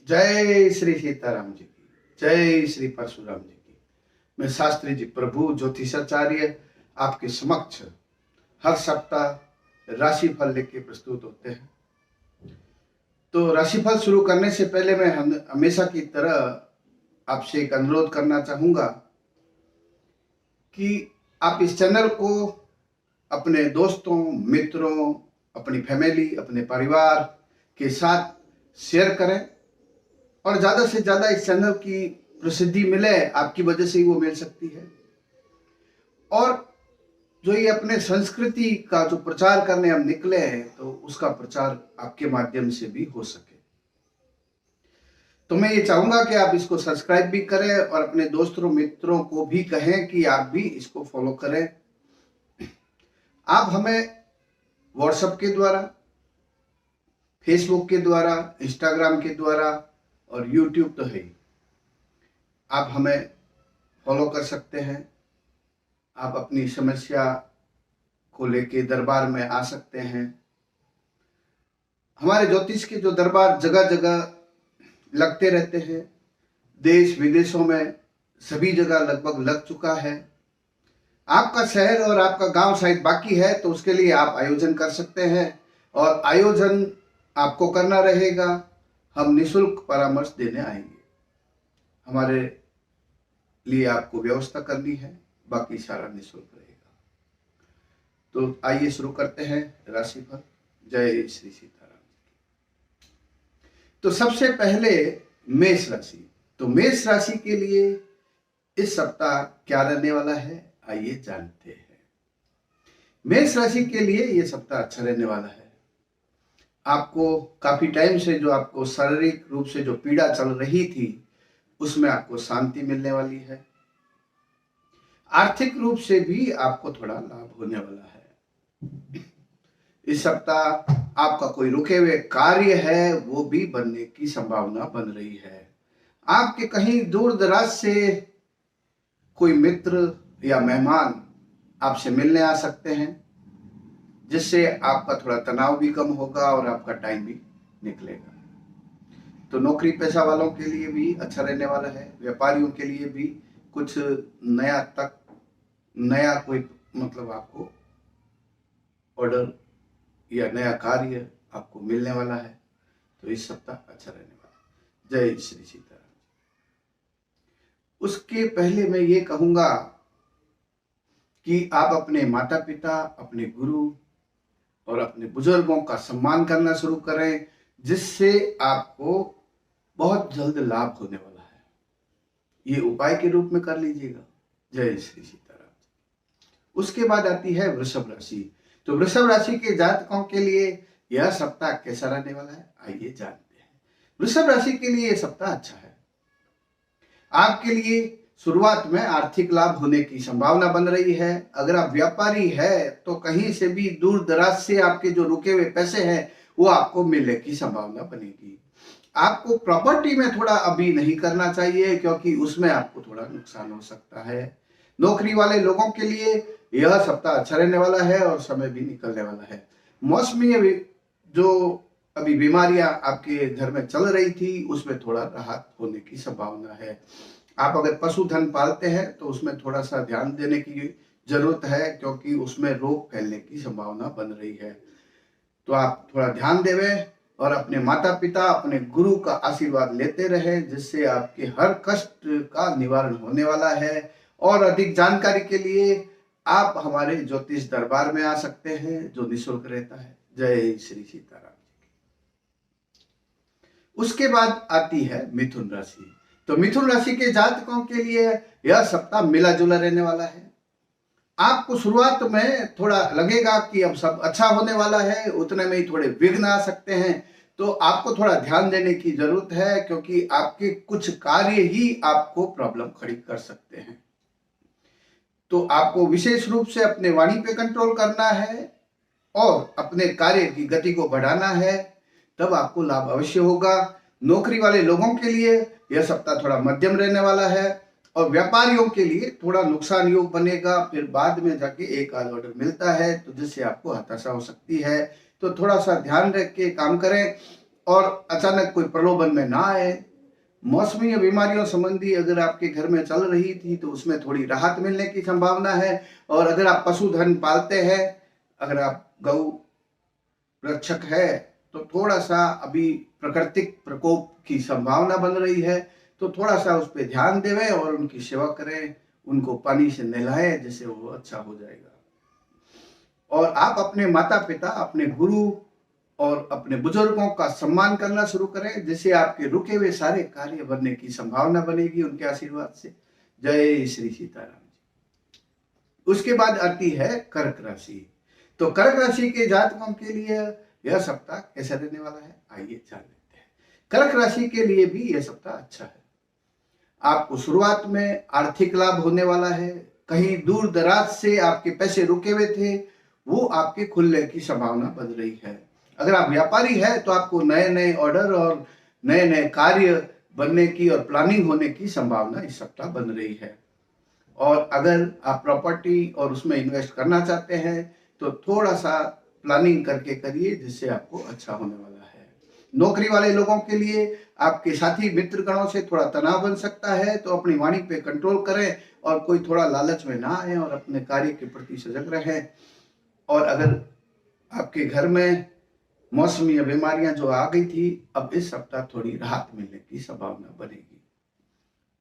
जय श्री सीताराम जी की, जय श्री परशुराम जी की। मैं शास्त्री जी प्रभु ज्योतिषाचार्य आपके समक्ष हर सप्ताह राशिफल लेके प्रस्तुत होते हैं। तो राशिफल शुरू करने से पहले मैं हमेशा की तरह आपसे एक अनुरोध करना चाहूंगा कि आप इस चैनल को अपने दोस्तों, मित्रों, अपनी फैमिली, अपने परिवार के साथ शेयर करें और ज्यादा से ज्यादा इस चैनल की प्रसिद्धि मिले, आपकी वजह से ही वो मिल सकती है। और जो ये अपने संस्कृति का जो प्रचार करने हम निकले हैं, तो उसका प्रचार आपके माध्यम से भी हो सके। तो मैं ये चाहूंगा कि आप इसको सब्सक्राइब भी करें और अपने दोस्तों मित्रों को भी कहें कि आप भी इसको फॉलो करें। आप हमें व्हाट्सएप के द्वारा, फेसबुक के द्वारा, इंस्टाग्राम के द्वारा और यूट्यूब तो है, आप हमें फॉलो कर सकते हैं। आप अपनी समस्या को लेके दरबार में आ सकते हैं। हमारे ज्योतिष के जो दरबार जगह जगह लगते रहते हैं, देश विदेशों में सभी जगह लगभग लग चुका है। आपका शहर और आपका गांव शायद बाकी है, तो उसके लिए आप आयोजन कर सकते हैं और आयोजन आपको करना रहेगा। हम निःशुल्क परामर्श देने आएंगे। हमारे लिए आपको व्यवस्था करनी है, बाकी सारा निःशुल्क रहेगा। तो आइए शुरू करते हैं राशिफल। जय श्री सीताराम। तो सबसे पहले मेष राशि। तो मेष राशि के लिए इस सप्ताह क्या रहने वाला है, आइए जानते हैं। मेष राशि के लिए यह सप्ताह अच्छा रहने वाला है। आपको काफी टाइम से जो आपको शारीरिक रूप से जो पीड़ा चल रही थी, उसमें आपको शांति मिलने वाली है। आर्थिक रूप से भी आपको थोड़ा लाभ होने वाला है। इस सप्ताह आपका कोई रुके हुए कार्य है, वो भी बनने की संभावना बन रही है। आपके कहीं दूर दराज से कोई मित्र या मेहमान आपसे मिलने आ सकते हैं, जिससे आपका थोड़ा तनाव भी कम होगा और आपका टाइम भी निकलेगा। तो नौकरी पेशा वालों के लिए भी अच्छा रहने वाला है। व्यापारियों के लिए भी कुछ नया कोई मतलब आपको ऑर्डर या नया कार्य आपको मिलने वाला है। तो इस सप्ताह अच्छा रहने वाला है। जय श्री सीताराम। उसके पहले मैं ये कहूंगा कि आप अपने माता पिता, अपने गुरु और अपने बुजुर्गों का सम्मान करना शुरू करें, जिससे आपको बहुत जल्द लाभ होने वाला है। ये उपाय के रूप में कर लीजिएगा। जय श्री सीताराम। उसके बाद आती है वृषभ राशि। तो वृषभ राशि के जातकों के लिए यह सप्ताह कैसा रहने वाला है, आइए जानते हैं। वृषभ राशि के लिए यह सप्ताह अच्छा है। आपके लिए शुरुआत में आर्थिक लाभ होने की संभावना बन रही है। अगर आप व्यापारी है तो कहीं से भी दूर दराज से आपके जो रुके हुए पैसे हैं, वो आपको मिलने की संभावना बनेगी। आपको प्रॉपर्टी में थोड़ा अभी नहीं करना चाहिए, क्योंकि उसमें आपको थोड़ा नुकसान हो सकता है। नौकरी वाले लोगों के लिए यह सप्ताह अच्छा रहने वाला है और समय भी निकलने वाला है। मौसमी जो अभी बीमारियां आपके घर में चल रही थी, उसमें थोड़ा राहत होने की संभावना है। आप अगर पशुधन पालते हैं तो उसमें थोड़ा सा ध्यान देने की जरूरत है, क्योंकि उसमें रोग फैलने की संभावना बन रही है। तो आप थोड़ा ध्यान देवें और अपने माता पिता, अपने गुरु का आशीर्वाद लेते रहे, जिससे आपके हर कष्ट का निवारण होने वाला है। और अधिक जानकारी के लिए आप हमारे ज्योतिष दरबार में आ सकते हैं, जो निःशुल्क रहता है। जय श्री सीताराम। उसके बाद आती है मिथुन राशि। तो मिथुन राशि के जातकों के लिए यह सप्ताह मिला जुला रहने वाला है। आपको शुरुआत में थोड़ा लगेगा कि अब सब अच्छा होने वाला है, उतने में ही थोड़े विघ्न आ सकते हैं। तो आपको थोड़ा ध्यान देने की जरूरत है, क्योंकि आपके कुछ कार्य ही आपको प्रॉब्लम खड़ी कर सकते हैं। तो आपको विशेष रूप से अपने वाणी पे कंट्रोल करना है और अपने कार्य की गति को बढ़ाना है, तब आपको लाभ अवश्य होगा। नौकरी वाले लोगों के लिए यह सप्ताह थोड़ा मध्यम रहने वाला है और व्यापारियों के लिए थोड़ा नुकसान योग बनेगा। फिर बाद में जाके एक आध ऑर्डर मिलता है, तो जिससे आपको हताशा हो सकती है। तो थोड़ा सा ध्यान रख के काम करें और अचानक कोई प्रलोभन में ना आए। मौसमी या बीमारियों संबंधी अगर आपके घर में चल रही थी तो उसमें थोड़ी राहत मिलने की संभावना है। और अगर आप पशुधन पालते हैं, अगर आप गौ रक्षक है, तो थोड़ा सा अभी प्राकृतिक प्रकोप की संभावना बन रही है, तो थोड़ा सा उस पर ध्यान देवें और उनकी सेवा करें, उनको पानी से नहलाएं, जिससे वो अच्छा हो जाएगा। और आप अपने माता पिता, अपने गुरु और अपने बुजुर्गों का सम्मान करना शुरू करें, जिससे आपके रुके हुए सारे कार्य बनने की संभावना बनेगी उनके आशीर्वाद से। जय श्री सीताराम जी। उसके बाद आती है कर्क राशि। तो कर्क राशि के जातकों के लिए यह सप्ताह कैसा रहने वाला है, आइए जान लेते हैं। कर्क राशि के लिए भी यह सप्ताह अच्छा है। आपको शुरुआत में आर्थिक लाभ होने वाला है। कहीं दूर दराज से आपके पैसे रुके हुए थे, वो आपके खुलने की संभावना बन रही है। अगर आप व्यापारी है तो आपको नए नए ऑर्डर और नए नए कार्य बनने की और प्लानिंग होने की संभावना इस सप्ताह बन रही है। और अगर आप प्रॉपर्टी और उसमें इन्वेस्ट करना चाहते हैं तो थोड़ा सा प्लानिंग करके करिए, जिससे आपको अच्छा होने वाला है। नौकरी वाले लोगों के लिए आपके साथी मित्र गणों से थोड़ा तनाव बन सकता है, तो अपनी वाणी पे कंट्रोल करें और कोई थोड़ा लालच में ना आए और अपने कार्य के प्रति सजग रहें। और अगर आपके घर में मौसमी या बीमारियां जो आ गई थी, अब इस सप्ताह थोड़ी राहत मिलने की संभावना बनेगी।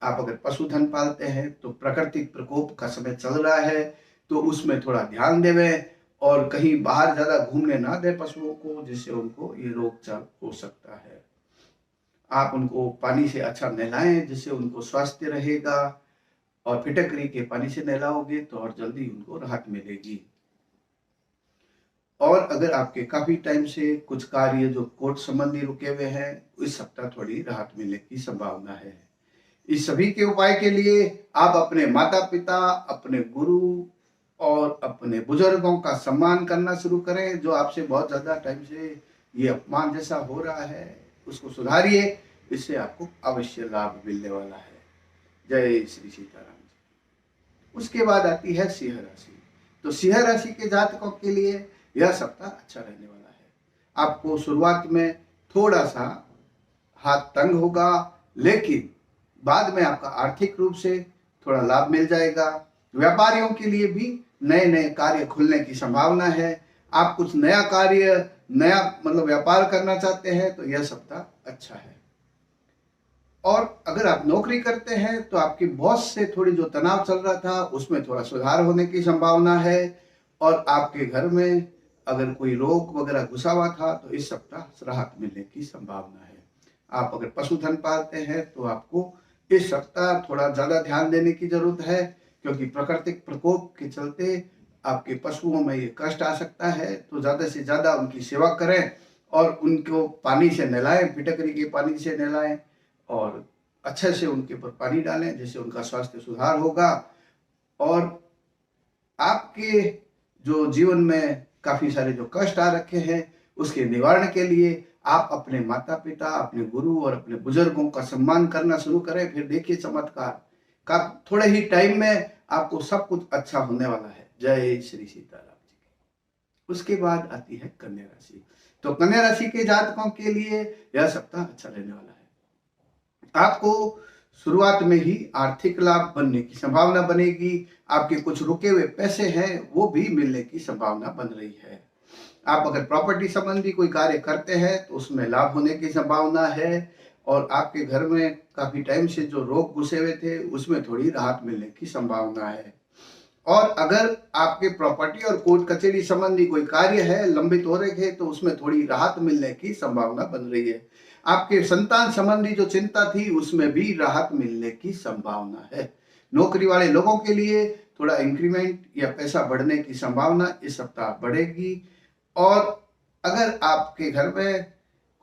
आप अगर पशुधन पालते हैं तो प्राकृतिक प्रकोप का समय चल रहा है, तो उसमें थोड़ा ध्यान देवें और कहीं बाहर ज्यादा घूमने ना दें पशुओं को, जिससे उनको ये रोग हो सकता है। आप उनको पानी से अच्छा नहलाएं, जिससे उनको स्वास्थ्य रहेगा। और फिटकरी के पानी से नहलाओगे तो और जल्दी उनको राहत मिलेगी। और अगर आपके काफी टाइम से कुछ कार्य जो कोर्ट संबंधी रुके हुए हैं, इस सप्ताह थोड़ी राहत मिलने की संभावना है। इस सभी के उपाय के लिए आप अपने माता पिता, अपने गुरु और अपने बुजुर्गों का सम्मान करना शुरू करें। जो आपसे बहुत ज्यादा टाइम से ये अपमान जैसा हो रहा है, उसको सुधारिए, इससे आपको अवश्य लाभ मिलने वाला है। जय श्री सीताराम जी। उसके बाद आती है सिंह राशि। तो सिंह राशि के जातकों के लिए यह सप्ताह अच्छा रहने वाला है। आपको शुरुआत में थोड़ा सा हाथ तंग होगा, लेकिन बाद में आपका आर्थिक रूप से थोड़ा लाभ मिल जाएगा। व्यापारियों के लिए भी नए नए कार्य खुलने की संभावना है। आप कुछ नया कार्य, नया मतलब व्यापार करना चाहते हैं तो यह सप्ताह अच्छा है। और अगर आप नौकरी करते हैं तो आपके बॉस से थोड़ी जो तनाव चल रहा था, उसमें थोड़ा सुधार होने की संभावना है। और आपके घर में अगर कोई रोग वगैरह घुसा हुआ था तो इस सप्ताह राहत मिलने की संभावना है। आप अगर पशुधन पालते हैं तो आपको इस सप्ताह थोड़ा ज्यादा ध्यान देने की जरूरत है, क्योंकि प्राकृतिक प्रकोप के चलते आपके पशुओं में ये कष्ट आ सकता है। तो ज्यादा से ज्यादा उनकी सेवा करें और उनको पानी से नहलाएं, फिटकरी के पानी से नहलाएं और अच्छे से उनके ऊपर पानी डालें, जिससे उनका स्वास्थ्य सुधार होगा। और आपके जो जीवन में काफी सारे जो कष्ट आ रखे हैं, उसके निवारण के लिए आप अपने माता पिता, अपने गुरु और अपने बुजुर्गों का सम्मान करना शुरू करें। फिर देखिए चमत्कार का थोड़े ही टाइम में आपको सब कुछ अच्छा होने वाला है। जय श्री सीताराम जी। उसके बाद आती है कन्या राशि। तो कन्या राशि के जातकों के लिए यह सप्ताह अच्छा रहने वाला है। आपको शुरुआत में ही आर्थिक लाभ बनने की संभावना बनेगी। आपके कुछ रुके हुए पैसे हैं, वो भी मिलने की संभावना बन रही है। आप अगर प्रॉपर्टी संबंधी कोई कार्य करते हैं तो उसमें लाभ होने की संभावना है। और आपके घर में काफी टाइम से जो रोग घुसे हुए थे, उसमें थोड़ी राहत मिलने की संभावना है। और अगर आपके प्रॉपर्टी और कोर्ट कचहरी संबंधी कोई कार्य है, लंबित हो रहे थे, तो उसमें थोड़ी राहत मिलने की संभावना बन रही है। आपके संतान संबंधी जो चिंता थी, उसमें भी राहत मिलने की संभावना है। नौकरी वाले लोगों के लिए थोड़ा इंक्रीमेंट या पैसा बढ़ने की संभावना इस सप्ताह बढ़ेगी। और अगर आपके घर में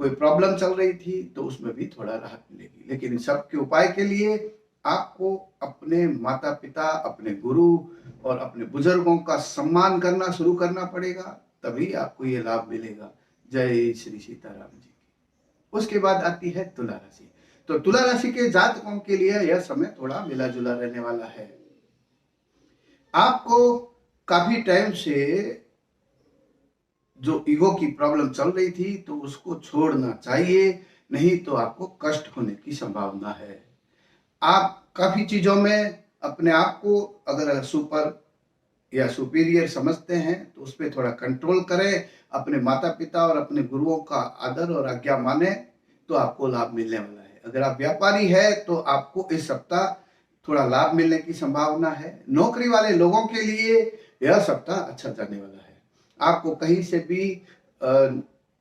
कोई प्रॉब्लम चल रही थी तो उसमें भी थोड़ा राहत मिलेगी। लेकिन इन सब के उपाय के लिए आपको अपने माता पिता, अपने गुरु और अपने बुजुर्गों का सम्मान करना शुरू करना पड़ेगा, तभी आपको ये लाभ मिलेगा। जय श्री सीताराम जी। उसके बाद आती है तुला राशि। तो तुला राशि के जातकों के लिए यह समय थोड़ा मिला जुला रहने वाला है। आपको काफी टाइम से जो ईगो की प्रॉब्लम चल रही थी तो उसको छोड़ना चाहिए, नहीं तो आपको कष्ट होने की संभावना है। आप काफी चीजों में अपने आप को अगर सुपर या सुपीरियर समझते हैं तो उस पर थोड़ा कंट्रोल करें, अपने माता पिता और अपने गुरुओं का आदर और आज्ञा माने तो आपको लाभ मिलने वाला है। अगर आप व्यापारी है तो आपको इस सप्ताह थोड़ा लाभ मिलने की संभावना है। नौकरी वाले लोगों के लिए यह सप्ताह अच्छा जाने वाला है। आपको कहीं से भी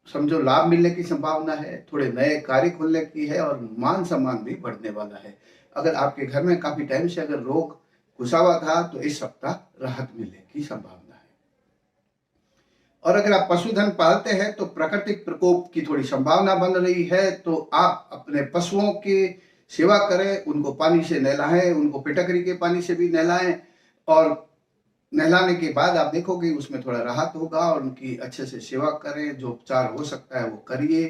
समझो लाभ मिलने की संभावना है, थोड़े नए कार्य खुलने की है और मान सम्मान भी बढ़ने वाला है। अगर आपके घर में काफी टाइम से अगर रोग घुसा हुआ था तो इस सप्ताह राहत मिलने की संभावना है। और अगर आप पशुधन पालते हैं तो प्राकृतिक प्रकोप की थोड़ी संभावना बन रही है, तो आप अपने पशुओं की सेवा करें, उनको पानी से नहलाएं, उनको पिटकरी के पानी से भी नहलाएं और नहलाने के बाद आप देखोगे उसमें थोड़ा राहत होगा और उनकी अच्छे से सेवा करें, जो उपचार हो सकता है वो करिए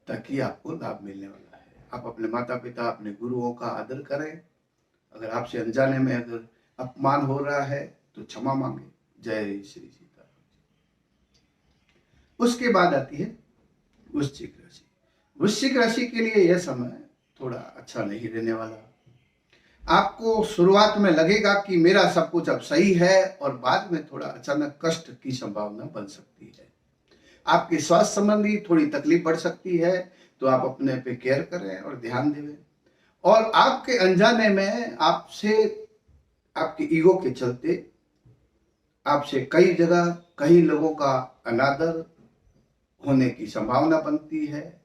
ताकि आपको लाभ मिलने वाला है। आप अपने माता पिता अपने गुरुओं का आदर करें। अगर आपसे अनजाने में अगर अपमान हो रहा है तो क्षमा मांगे। जय श्री सीता। उसके बाद आती है वृश्चिक राशि। वृश्चिक राशि के लिए यह समय थोड़ा अच्छा नहीं रहने वाला। आपको शुरुआत में लगेगा कि मेरा सब कुछ अब सही है और बाद में थोड़ा अचानक कष्ट की संभावना बन सकती है। आपके स्वास्थ्य संबंधी थोड़ी तकलीफ बढ़ सकती है, तो आप अपने पे केयर करें और ध्यान दें। और आपके अनजाने में आपसे आपके ईगो के चलते आपसे कई जगह कई लोगों का अनादर होने की संभावना बनती है,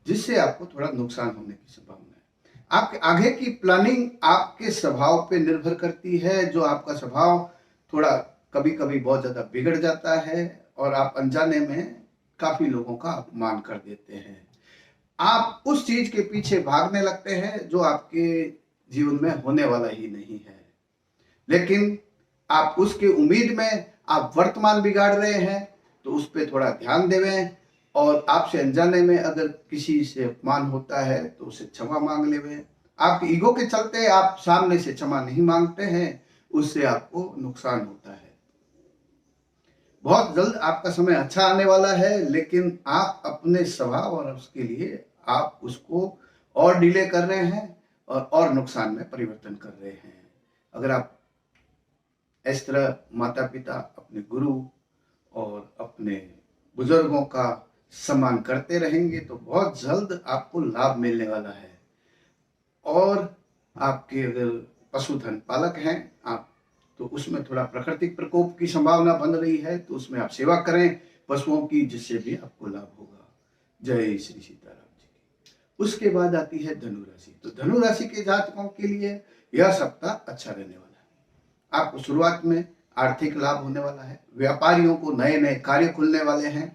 जिससे आपको थोड़ा नुकसान होने की संभावना है। आपके आगे की प्लानिंग आपके स्वभाव पे निर्भर करती है, जो आपका स्वभाव थोड़ा कभी कभी बहुत ज्यादा बिगड़ जाता है और आप अनजाने में काफी लोगों का अपमान कर देते हैं। आप उस चीज के पीछे भागने लगते हैं जो आपके जीवन में होने वाला ही नहीं है, लेकिन आप उसके उम्मीद में आप वर्तमान बिगाड़ रहे हैं, तो उस पर थोड़ा ध्यान देवें। और आपसे अनजाने में अगर किसी से अपमान होता है तो उसे क्षमा मांग लेवें। आपके ईगो के चलते आप सामने से क्षमा नहीं मांगते हैं, उससे आपको नुकसान होता है। बहुत जल्द आपका समय अच्छा आने वाला है, लेकिन आप अपने स्वभाव और उसके लिए आप उसको और डिले कर रहे हैं और नुकसान में परिवर्तन कर रहे हैं। अगर आप इस तरह माता पिता अपने गुरु और अपने बुजुर्गों का सम्मान करते रहेंगे तो बहुत जल्द आपको लाभ मिलने वाला है। और आपके अगर पशुधन पालक हैं आप, तो उसमें थोड़ा प्राकृतिक प्रकोप की संभावना बन रही है, तो उसमें आप सेवा करें पशुओं की, जिससे भी आपको लाभ होगा। जय श्री सीताराम जी की। उसके बाद आती है धनु राशि। तो धनु राशि के जातकों के लिए यह सप्ताह अच्छा रहने वाला है। आपको शुरुआत में आर्थिक लाभ होने वाला है। व्यापारियों को नए नए कार्य खुलने वाले हैं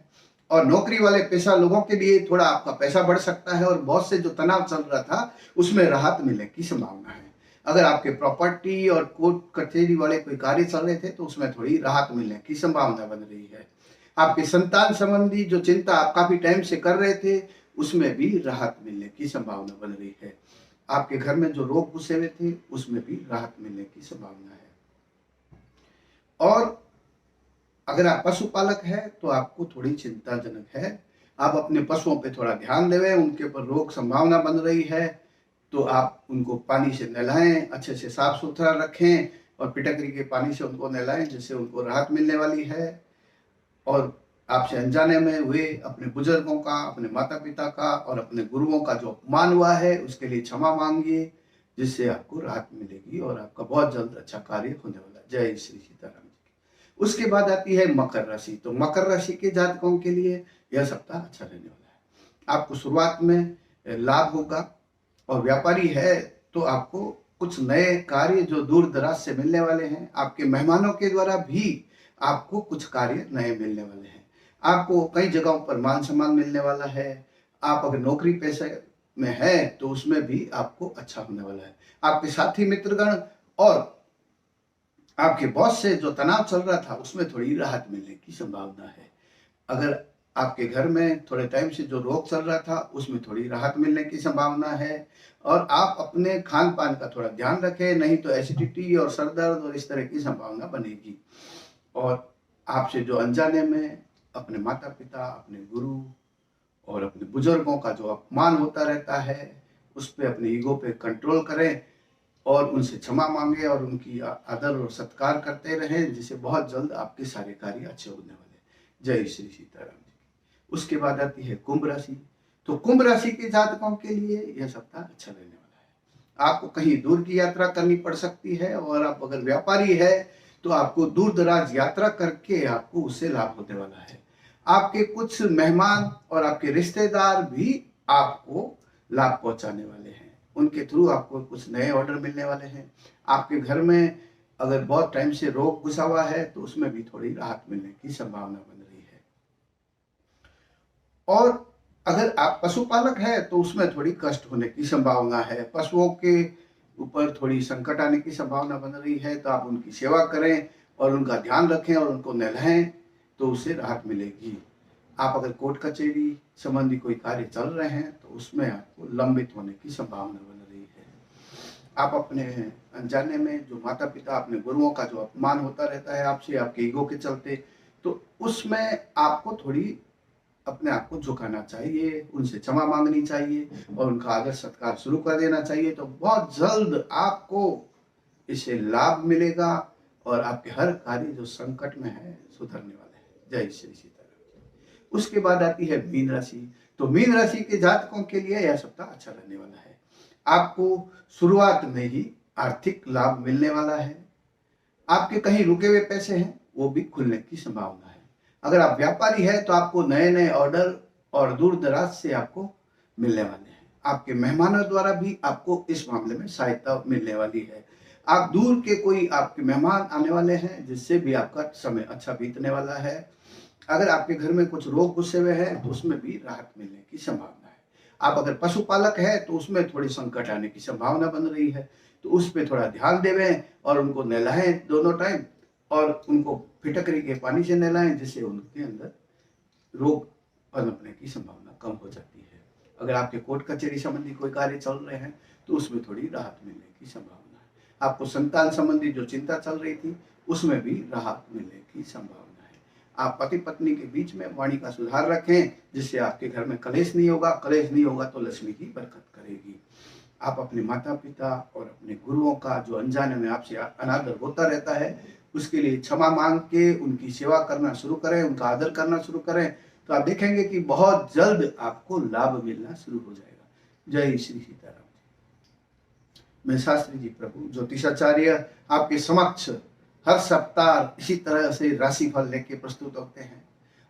और नौकरी वाले पेशा लोगों के लिए थोड़ा आपका पैसा बढ़ सकता है और बहुत से जो तनाव चल रहा था उसमें राहत मिलने की संभावना है। अगर आपके प्रॉपर्टी और कोर्ट कचहरी वाले कोई कार्य चल रहे थे तो उसमें थोड़ी राहत मिलने की संभावना बन रही है। आपके संतान संबंधी जो चिंता आप काफी टाइम से कर रहे थे उसमें भी राहत मिलने की संभावना बन रही है। आपके घर में जो रोग घुसे हुए थे उसमें भी राहत मिलने की संभावना है। और अगर आप पशुपालक हैं तो आपको थोड़ी चिंताजनक है। आप अपने पशुओं पे थोड़ा ध्यान देवें, उनके ऊपर रोग संभावना बन रही है, तो आप उनको पानी से नहलाएं, अच्छे से साफ सुथरा रखें और पिटकरी के पानी से उनको नहलाएं, जिससे उनको राहत मिलने वाली है। और आपसे अनजाने में हुए अपने बुजुर्गों का, अपने माता पिता का और अपने गुरुओं का जो अपमान हुआ है उसके लिए क्षमा मांगिए, जिससे आपको राहत मिलेगी और आपका बहुत जल्द अच्छा कार्य होने वाला है। जय श्री सीताराम जी। उसके बाद आती है मकर राशि। तो मकर राशि के जातकों के लिए यह सप्ताह अच्छा रहने वाला है। आपको शुरुआत में लाभ होगा और व्यापारी है तो आपको कुछ नए कार्य जो दूर दराज से मिलने वाले हैं। आपके मेहमानों के द्वारा भी आपको कुछ कार्य नए मिलने वाले हैं। आपको कई जगहों पर मान सम्मान मिलने वाला है। आप अगर नौकरी पेशे में है तो उसमें भी आपको अच्छा होने वाला है। आपके साथी मित्रगण और आपके बॉस से जो तनाव चल रहा था उसमें थोड़ी राहत मिलने की संभावना है। अगर आपके घर में थोड़े टाइम से जो रोग चल रहा था उसमें थोड़ी राहत मिलने की संभावना है। और आप अपने खान पान का थोड़ा ध्यान रखें, नहीं तो एसिडिटी और सर दर्द और इस तरह की संभावना बनेगी। और आपसे जो अनजाने में अपने माता पिता, अपने गुरु और अपने बुजुर्गों का जो अपमान होता रहता है, उस पे अपने ईगो पे कंट्रोल करें और उनसे क्षमा मांगे और उनकी आदर और सत्कार करते रहें, जिससे बहुत जल्द आपके सारे कार्य अच्छे होने वाले हैं। जय श्री सीताराम जी। उसके बाद आती है कुंभ राशि। तो कुंभ राशि के जातकों के लिए यह सप्ताह अच्छा रहने वाला है। आपको कहीं दूर की यात्रा करनी पड़ सकती है और आप अगर व्यापारी है तो आपको दूर दराज यात्रा करके आपको उससे लाभ होने वाला है। आपके कुछ मेहमान और आपके रिश्तेदार भी आपको लाभ पहुंचाने वाले हैं। उनके थ्रू आपको कुछ नए ऑर्डर मिलने वाले हैं। आपके घर में अगर बहुत टाइम से रोग घुसा हुआ है तो उसमें भी थोड़ी राहत मिलने की संभावना बन रही है। और अगर आप पशुपालक है तो उसमें थोड़ी कष्ट होने की संभावना है। पशुओं के ऊपर थोड़ी संकट आने की संभावना बन रही है, तो आप उनकी सेवा करें और उनका ध्यान रखें और उनको नहलाएं तो उससे राहत मिलेगी। आप अगर कोर्ट कचहरी संबंधी कोई कार्य चल रहे हैं तो उसमें आपको लंबित होने की संभावना बन रही है। आप अपने अनजाने में जो माता पिता, अपने गुरुओं का जो अपमान होता रहता है आपसे, आपके ईगो के चलते, तो उसमें आपको थोड़ी अपने आप को झुकाना चाहिए, उनसे क्षमा मांगनी चाहिए और उनका आदर सत्कार शुरू कर देना चाहिए। तो बहुत जल्द आपको इससे लाभ मिलेगा और आपके हर कार्य जो संकट में है सुधरने वाले हैं। जय श्री सीताराम। उसके बाद आती है मीन राशि। तो मीन राशि के जातकों के लिए यह सप्ताह अच्छा रहने वाला है। आपको शुरुआत में ही आर्थिक लाभ मिलने वाला है। आपके कहीं रुके हुए पैसे हैं वो भी खुलने की संभावना है। अगर आप व्यापारी है तो आपको नए नए ऑर्डर और दूर दराज से आपको मिलने वाले हैं। आपके मेहमानों द्वारा भी आपको इस मामले में सहायता मिलने वाली है। आप दूर के कोई आपके मेहमान आने वाले हैं जिससे भी आपका समय अच्छा बीतने वाला है। अगर आपके घर में कुछ रोग घुसे हुए हैं तो उसमें भी राहत मिलने की संभावना है। आप अगर पशुपालक है तो उसमें थोड़ी संकट आने की संभावना बन रही है, तो उस पर थोड़ा ध्यान देवें और उनको नहलाएं दोनों टाइम और उनको फिटकरी के पानी से नहलाएं, जिससे उनके अंदर रोग पनपने की संभावना कम हो जाती है। अगर आपके कोर्ट कचहरी संबंधी कोई कार्य चल रहे हैं तो उसमें थोड़ी राहत मिलने की संभावना है। आपको संतान संबंधी जो चिंता चल रही थी उसमें भी राहत मिलने की संभावना है। आप पति पत्नी के बीच में वाणी का सुधार रखें, जिससे आपके घर में कलेश नहीं होगा। कलेश नहीं होगा तो लक्ष्मी की बरकत करेगी। आप अपने माता पिता और अपने गुरुओं का जो अनजाने में आपसे अनादर होता रहता है उसके लिए क्षमा मांग के उनकी सेवा करना शुरू करें, उनका आदर करना शुरू करें, तो आप देखेंगे कि बहुत जल्द आपको लाभ मिलना शुरू हो जाएगा। जय श्री सीताराम। मैं शास्त्री जी प्रभु ज्योतिषाचार्य आपके समक्ष हर सप्ताह इसी तरह से राशिफल लेके प्रस्तुत होते हैं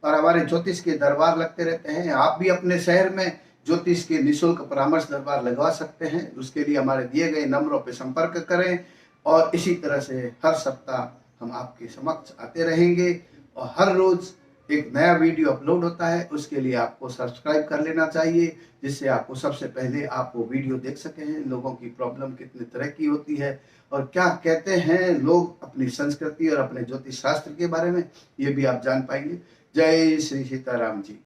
और हमारे ज्योतिष के दरबार लगते रहते हैं। आप भी अपने शहर में ज्योतिष के निःशुल्क परामर्श दरबार लगवा सकते हैं। उसके लिए हमारे दिए गए नंबरों पर संपर्क करें और इसी तरह से हर सप्ताह हम आपके समक्ष आते रहेंगे और हर रोज एक नया वीडियो अपलोड होता है। उसके लिए आपको सब्सक्राइब कर लेना चाहिए, जिससे आपको सबसे पहले आप वो वीडियो देख सकें। लोगों की प्रॉब्लम कितने तरह की होती है और क्या कहते हैं लोग अपनी संस्कृति और अपने ज्योतिष शास्त्र के बारे में, ये भी आप जान पाएंगे। जय श्री सीताराम जी।